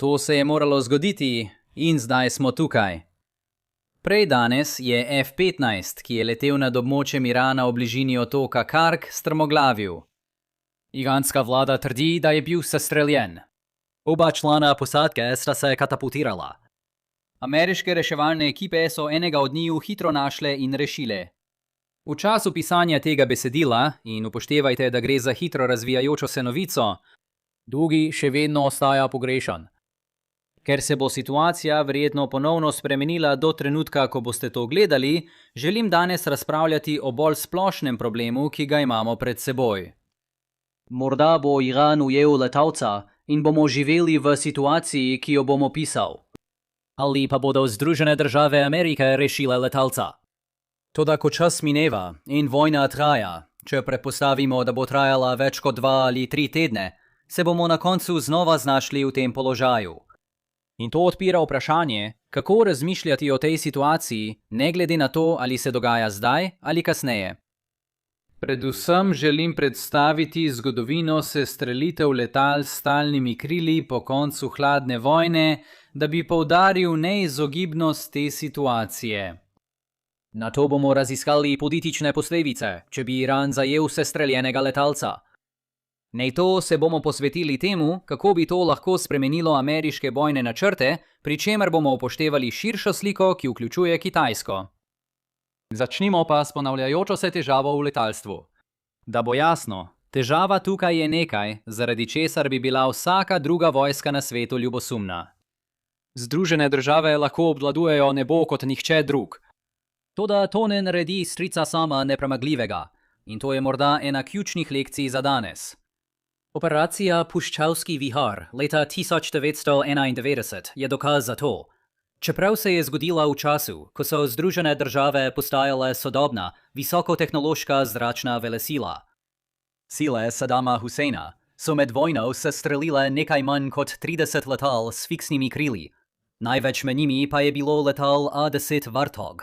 To se je moralo zgoditi in zdaj smo tukaj. Prej danes je F-15, ki je letel nad območjem Irana v bližini otoka Kark, strmoglavil. Iranska vlada trdi, da je bil sestreljen. Oba člana posadke sta se katapultirala. Ameriške reševalne ekipe so enega od njiju hitro našle in rešile. V času pisanja tega besedila, in upoštevajte, da gre za hitro razvijajočo se novico, drugi še vedno ostaja pogrešan. Ker se bo situacija verjetno ponovno spremenila do trenutka, ko boste to gledali, želim danes razpravljati o bolj splošnem problemu, ki ga imamo pred seboj. Morda bo Iran ujel letalca in bomo živeli v situaciji, ki jo bom opisal. Ali pa bodo Združene države Amerike rešile letalca. Toda ko čas mineva in vojna traja, če predpostavimo, da bo trajala več kot 2 ali 3 tedne, se bomo na koncu znova znašli v tem položaju. In to odpira vprašanje, kako razmišljati o tej situaciji, ne glede na to, ali se dogaja zdaj ali kasneje. Predvsem želim predstaviti zgodovino sestrelitev letal s stalnimi krili po koncu hladne vojne, da bi poudaril neizogibnost te situacije. Na to bomo raziskali politične posledice, če bi Iran zajel sestreljenega letalca. Nato se bomo posvetili temu, kako bi to lahko spremenilo ameriške bojne načrte, pri čemer bomo upoštevali širšo sliko, ki vključuje Kitajsko. Začnimo pa s ponavljajočo se težavo v letalstvu. Da bo jasno, težava tukaj je nekaj, zaradi česar bi bila vsaka druga vojska na svetu ljubosumna. Združene države lahko obvladujejo nebo kot nihče drug. Toda to ne naredi strica sama nepremagljivega, in to je morda ena ključnih lekcij za danes. Operacija Puščavski vihar leta 1991 je dokaz za to. Čeprav se je zgodila v času, ko so Združene države postajale sodobna, visokotehnološka zračna velesila. Sile Sadama Huseina so med vojno sestrelile nekaj manj kot 30 letal s fiksnimi krili. Največ med njimi pa je bilo letal A-10 Vartog.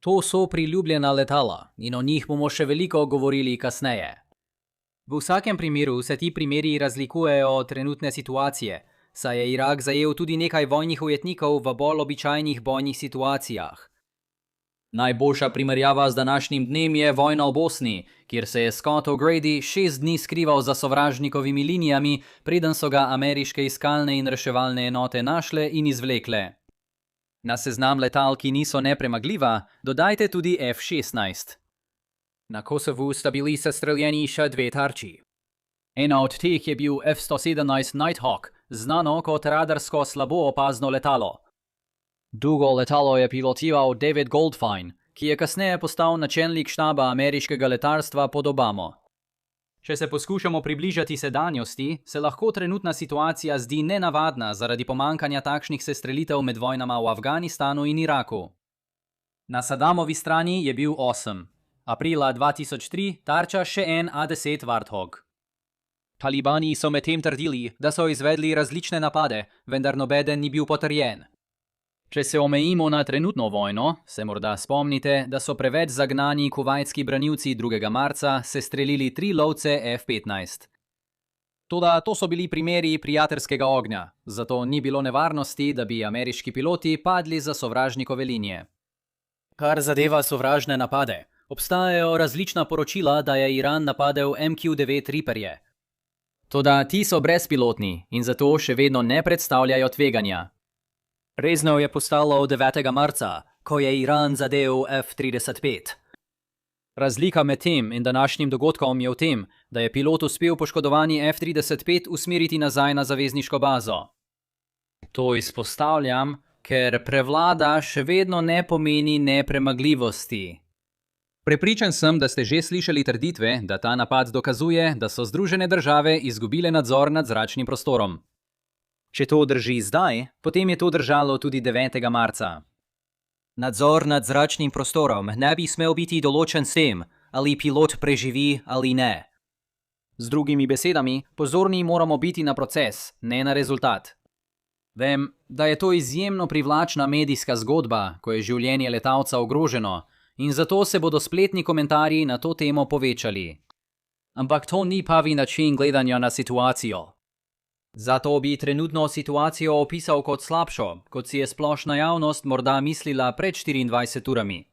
To so priljubljena letala in o njih bomo še veliko govorili kasneje. V vsakem primeru se ti primeri razlikujejo od trenutne situacije, saj je Irak zajel tudi nekaj vojnih ujetnikov v bolj običajnih bojnih situacijah. Najboljša primerjava z današnjim dnem je vojna v Bosni, kjer se je Scott O'Grady 6 dni skrival za sovražnikovimi linijami, preden so ga ameriške iskalne in reševalne enote našle in izvlekle. Na seznam letal, ki niso nepremagljiva, dodajte tudi F-16. Na Kosovu sta bili sestreljeni še 2 tarči. Ena od teh je bil F-117 Nighthawk, znano kot radarsko slabo opazno letalo. Drugo letalo je pilotiral David Goldfein, ki je kasneje postal načelnik štaba ameriškega letalstva pod Obamo. Če se poskušamo približati sedanjosti, se lahko trenutna situacija zdi nenavadna zaradi pomankanja takšnih sestrelitev med vojnama v Afganistanu in Iraku. Na Sadamovi strani je bil 8. Aprila 2003 tarča še en A-10 Warthog. Talibani so medtem trdili, da so izvedli različne napade, vendar nobeden ni bil potrjen. Če se omejimo na trenutno vojno, se morda spomnite, da so preveč zagnani kuvajtski branilci 2. marca sestrelili 3 lovce F-15. Toda to so bili primeri prijateljskega ognja, zato ni bilo nevarnosti, da bi ameriški piloti padli za sovražnikove linije. Kar zadeva sovražne napade, obstajajo različna poročila, da je Iran napadel MQ-9 Reaperje. Toda ti so brezpilotni in zato še vedno ne predstavljajo tveganja. Rezno je postalo 9. marca, ko je Iran zadel F-35. Razlika med tem in današnjim dogodkom je v tem, da je pilot uspel poškodovani F-35 usmeriti nazaj na zavezniško bazo. To izpostavljam, ker prevlada še vedno ne pomeni nepremagljivosti. Prepričan sem, da ste že slišali trditve, da ta napad dokazuje, da so Združene države izgubile nadzor nad zračnim prostorom. Če to drži zdaj, potem je to držalo tudi 9. marca. Nadzor nad zračnim prostorom ne bi smel biti določen s tem, ali pilot preživi ali ne. Z drugimi besedami, pozorni moramo biti na proces, ne na rezultat. Vem, da je to izjemno privlačna medijska zgodba, ko je življenje letalca ogroženo, in zato se bodo spletni komentarji na to temo povečali. Ampak to ni pravi način gledanja na situacijo. Zato bi trenutno situacijo opisal kot slabšo, kot si je splošna javnost morda mislila pred 24 urami.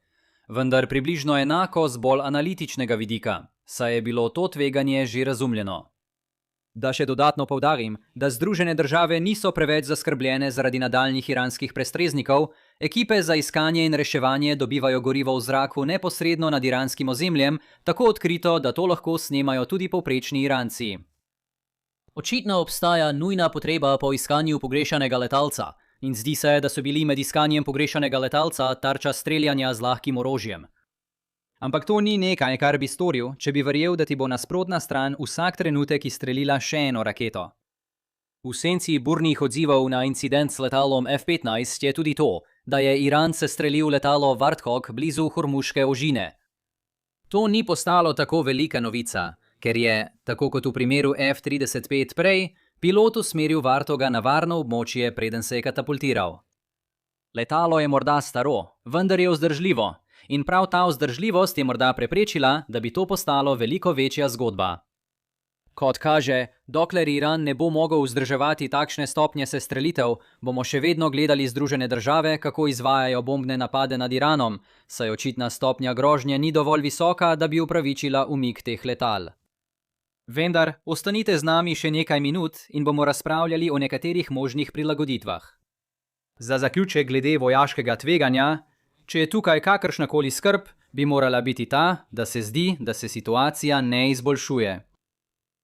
Vendar približno enako z bolj analitičnega vidika, saj je bilo to tveganje že razumljeno. Da še dodatno poudarim, da Združene države niso preveč zaskrbljene zaradi nadaljnjih iranskih prestreznikov, ekipe za iskanje in reševanje dobivajo gorivo v zraku neposredno nad iranskim ozemljem, tako odkrito, da to lahko snemajo tudi povprečni Iranci. Očitno obstaja nujna potreba po iskanju pogrešanega letalca in zdi se, da so bili med iskanjem pogrešanega letalca tarča streljanja z lahkim orožjem. Ampak to ni nekaj, kar bi storil, če bi verjel, da ti bo nasprotna stran vsak trenutek izstrelila še eno raketo. V senci burnih odzivov na incident s letalom F-15 je tudi to, da je Iran sestrelil letalo Warthog blizu Hormuške ožine. To ni postalo tako velika novica, ker je, tako kot v primeru F-35 prej, pilot usmeril Warthoga na varno območje, preden se je katapultiral. Letalo je morda staro, vendar je vzdržljivo. In prav ta vzdržljivost je morda preprečila, da bi to postalo veliko večja zgodba. Kot kaže, dokler Iran ne bo mogel vzdrževati takšne stopnje sestrelitev, bomo še vedno gledali Združene države, kako izvajajo bombne napade nad Iranom, saj očitna stopnja grožnje ni dovolj visoka, da bi upravičila umik teh letal. Vendar, ostanite z nami še nekaj minut in bomo razpravljali o nekaterih možnih prilagoditvah. Za zaključek glede vojaškega tveganja, če je tukaj kakršnakoli skrb, bi morala biti ta, da se zdi, da se situacija ne izboljšuje.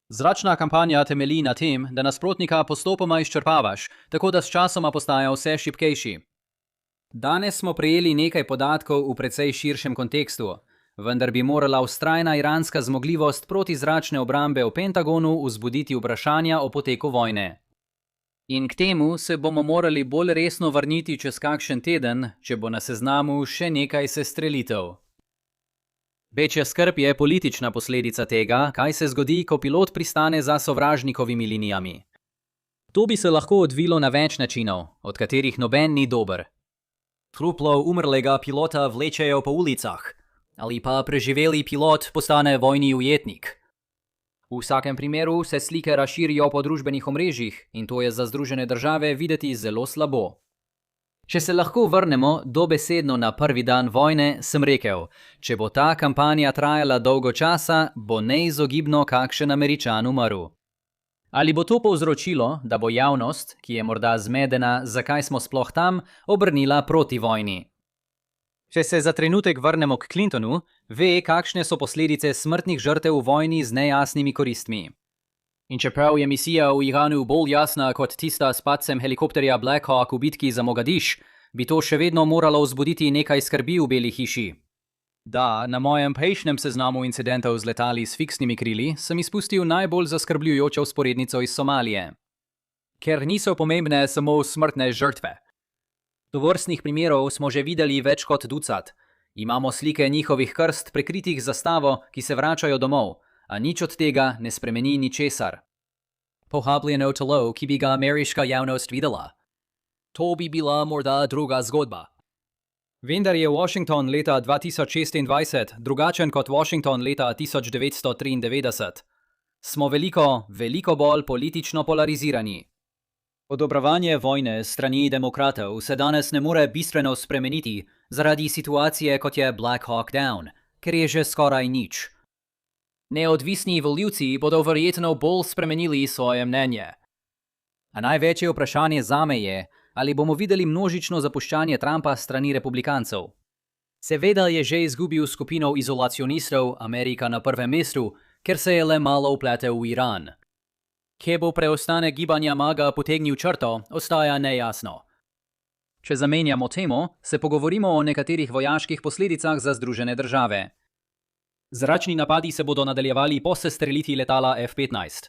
Zračna kampanja temelji na tem, da nasprotnika postopoma izčrpavaš, tako da s časoma postaja vse šibkejši. Danes smo prejeli nekaj podatkov v precej širšem kontekstu, vendar bi morala vztrajna iranska zmogljivost protizračne obrambe v Pentagonu vzbuditi vprašanja o poteku vojne. In k temu se bomo morali bolj resno vrniti čez kakšen teden, če bo na seznamu še nekaj sestrelitev. Večja skrb je politična posledica tega, kaj se zgodi, ko pilot pristane za sovražnikovimi linijami. To bi se lahko odvilo na več načinov, od katerih noben ni dober. Truplo umrlega pilota vlečejo po ulicah, ali pa preživeli pilot postane vojni ujetnik. V vsakem primeru se slike razširijo po družbenih omrežjih in to je za Združene države videti zelo slabo. Če se lahko vrnemo dobesedno na prvi dan vojne, sem rekel, če bo ta kampanja trajala dolgo časa, bo neizogibno kakšen Američan umrl. Ali bo to povzročilo, da bo javnost, ki je morda zmedena, zakaj smo sploh tam, obrnila proti vojni? Če se za trenutek vrnemo k Clintonu, ve, kakšne so posledice smrtnih žrtev v vojni z nejasnimi koristmi. In čeprav je misija v Iranu bolj jasna kot tista s padcem helikopterja Black Hawk v bitki za Mogadiš, bi to še vedno moralo vzbuditi nekaj skrbi v Beli hiši. Da, na mojem prejšnjem seznamu incidentov z letali s fiksnimi krili sem izpustil najbolj zaskrbljujočo vzporednico iz Somalije. Ker niso pomembne samo smrtne žrtve. Tovrstnih primerov smo že videli več kot ducat. Imamo slike njihovih krst prekritih z zastavo, ki se vračajo domov, a nič od tega ne spremeni ničesar. Pohabljeno telo, ki bi ga ameriška javnost videla. To bi bila morda druga zgodba. Vendar je Washington leta 2026 drugačen kot Washington leta 1993. Smo veliko bolj politično polarizirani. Odobravanje vojne strani demokratov se danes ne more bistveno spremeniti zaradi situacije, kot je Black Hawk Down, ker je že skoraj nič. Neodvisni volivci bodo verjetno bolj spremenili svoje mnenje. A največje vprašanje zame je, ali bomo videli množično zapuščanje Trumpa strani republikancev. Seveda je že izgubil skupino izolacionistov, Amerika na prvem mestu, ker se je le malo vpletel v Iran. Kje bo preostanek gibanja MAGA potegnil črto, ostaja nejasno. Če zamenjamo temo, se pogovorimo o nekaterih vojaških posledicah za Združene države. Zračni napadi se bodo nadaljevali po sestrelitvi letala F-15.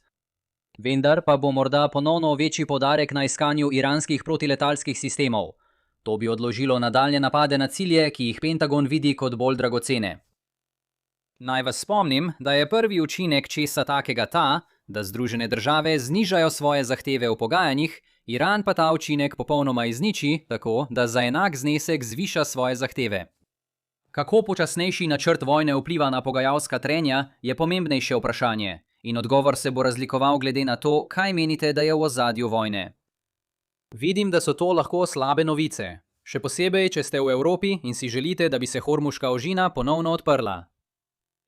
Vendar pa bo morda ponovno večji poudarek na iskanju iranskih protiletalskih sistemov. To bi odložilo nadaljnje napade na cilje, ki jih Pentagon vidi kot bolj dragocene. Naj vas spomnim, da je prvi učinek česa takega ta, da Združene države znižajo svoje zahteve v pogajanjih, Iran pa ta učinek popolnoma izniči, tako da za enak znesek zviša svoje zahteve. Kako počasnejši načrt vojne vpliva na pogajalska trenja, je pomembnejše vprašanje In odgovor se bo razlikoval glede na to, kaj menite, da je v ozadju vojne. Vidim, da so to lahko slabe novice. Še posebej, če ste v Evropi in si želite, da bi se Hormuška ožina ponovno odprla.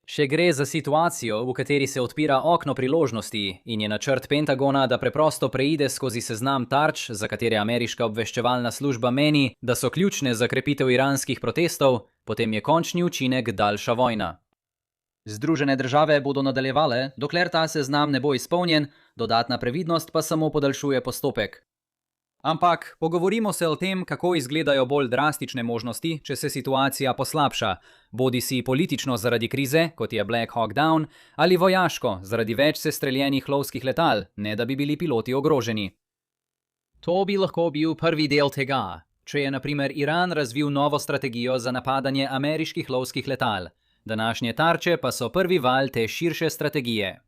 Še gre za situacijo, v kateri se odpira okno priložnosti in je načrt Pentagona, da preprosto preide skozi seznam tarč, za katere ameriška obveščevalna služba meni, da so ključne za krepitev iranskih protestov, potem je končni učinek daljša vojna. Združene države bodo nadaljevale, dokler ta seznam ne bo izpolnjen, dodatna previdnost pa samo podaljšuje postopek. Ampak pogovorimo se o tem, kako izgledajo bolj drastične možnosti, če se situacija poslabša, bodi si politično zaradi krize, kot je Black Hawk Down, ali vojaško, zaradi več sestreljenih lovskih letal, ne da bi bili piloti ogroženi. To bi lahko bil prvi del tega, če je na primer Iran razvil novo strategijo za napadanje ameriških lovskih letal. Današnje tarče pa so prvi val te širše strategije.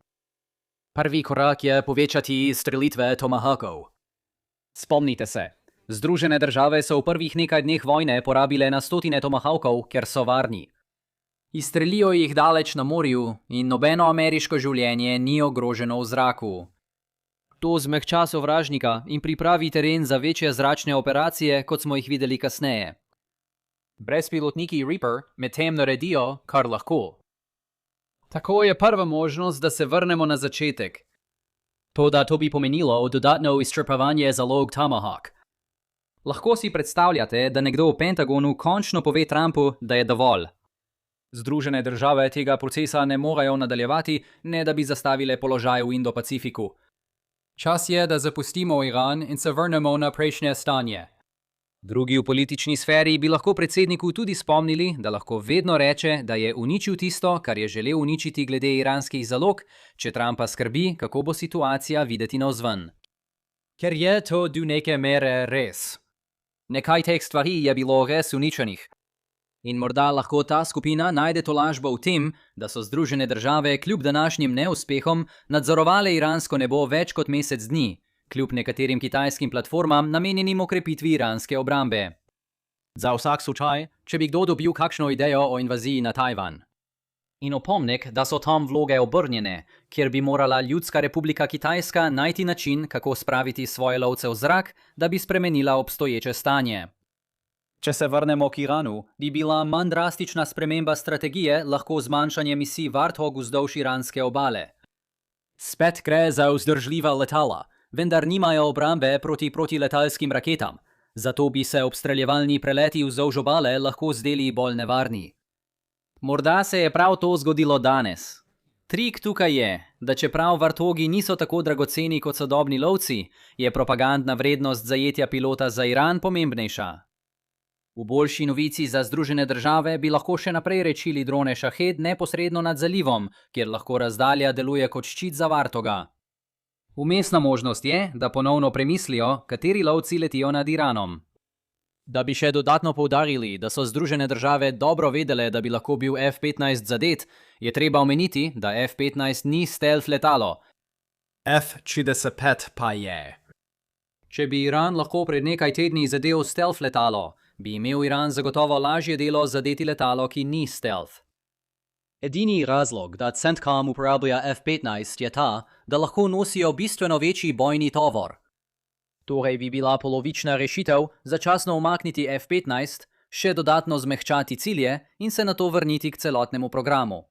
Prvi korak je povečati strelitve Tomahawkov. Spomnite se, Združene države so v prvih nekaj dneh vojne porabile na stotine Tomahawkov, ker so varni. Izstrelijo jih daleč na morju in nobeno ameriško življenje ni ogroženo v zraku. To zmehča sovražnika in pripravi teren za večje zračne operacije, kot smo jih videli kasneje. Brezpilotniki Reaper medtem naredijo, kar lahko. Tako je prva možnost, da se vrnemo na začetek. Toda to bi pomenilo dodatno izčrpavanje zalog Tomahawk. Lahko si predstavljate, da nekdo v Pentagonu končno pove Trumpu, da je dovolj. Združene države tega procesa ne morejo nadaljevati, ne da bi zastavile položaj v Indo-Pacifiku. Čas je, da zapustimo Iran in se vrnemo na prejšnje stanje. Drugi v politični sferi bi lahko predsedniku tudi spomnili, da lahko vedno reče, da je uničil tisto, kar je želel uničiti glede iranskih zalog, če Trumpa skrbi, kako bo situacija videti navzven. Ker je to do neke mere res. Nekaj teh stvari je bilo res uničenih. In morda lahko ta skupina najde tolažbo v tem, da so Združene države kljub današnjim neuspehom nadzorovale iransko nebo več kot mesec dni, kljub nekaterim kitajskim platformam namenjenim okrepitvi iranske obrambe. Za vsak slučaj, če bi kdo dobil kakšno idejo o invaziji na Tajvan. In opomnik, da so tam vloge obrnjene, kjer bi morala Ljudska republika Kitajska najti način, kako spraviti svoje lovce v zrak, da bi spremenila obstoječe stanje. Če se vrnemo k Iranu, bi bila manj drastična sprememba strategije lahko zmanjšanje misij Warthog vzdolž iranske obale. Spet gre za vzdržljiva letala, vendar nimajo obrambe proti protiletalskim raketam, zato bi se obstreljevalni preleti vzdolž obale lahko zdeli bolj nevarni. Morda se je prav to zgodilo danes. Trik tukaj je, da čeprav Warthogi niso tako dragoceni kot sodobni lovci, je propagandna vrednost zajetja pilota za Iran pomembnejša. V boljši novici za Združene države bi lahko še naprej rečili drone Shahed neposredno nad zalivom, kjer lahko razdalja deluje kot ščit za Warthoga. Vmesna možnost je, da ponovno premislijo, kateri lovci letijo nad Iranom. Da bi še dodatno poudarili, da so Združene države dobro vedele, da bi lahko bil F-15 zadet, je treba omeniti, da F-15 ni stealth letalo. F-35 pa je. Če bi Iran lahko pred nekaj tedni zadel stealth letalo, bi imel Iran zagotovo lažje delo zadeti letalo, ki ni stealth. Edini razlog, da CENTCOM uporablja F-15 je ta, da lahko nosijo bistveno večji bojni tovor. Torej bi bila polovična rešitev začasno umakniti F-15, še dodatno zmehčati cilje in se nato vrniti k celotnemu programu.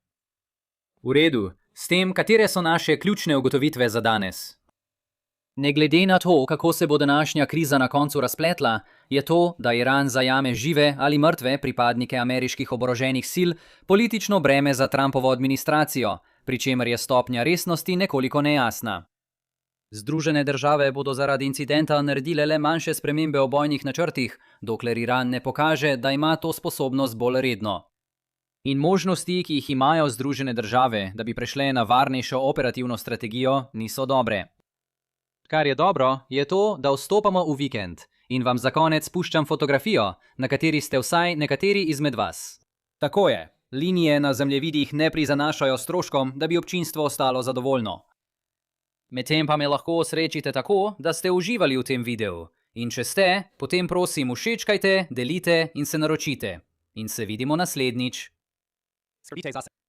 V redu, s tem, katere so naše ključne ugotovitve za danes? Ne glede na to, kako se bo današnja kriza na koncu razpletla, je to, da Iran zajame žive ali mrtve pripadnike ameriških oboroženih sil, politično breme za Trumpovo administracijo, pri čemer je stopnja resnosti nekoliko nejasna. Združene države bodo zaradi incidenta naredile le manjše spremembe v bojnih načrtih, dokler Iran ne pokaže, da ima to sposobnost bolj redno. In možnosti, ki jih imajo Združene države, da bi prešle na varnejšo operativno strategijo, niso dobre. Kar je dobro, je to, da vstopamo v vikend in vam za konec puščam fotografijo, na kateri ste vsaj nekateri izmed vas. Tako je, linije na zemljevidih ne prizanašajo stroškom, da bi občinstvo ostalo zadovoljno. Medtem pa me lahko osrečite tako, da ste uživali v tem videu. In če ste, potem prosim všečkajte, delite in se naročite. In se vidimo naslednjič. Skrbite zase.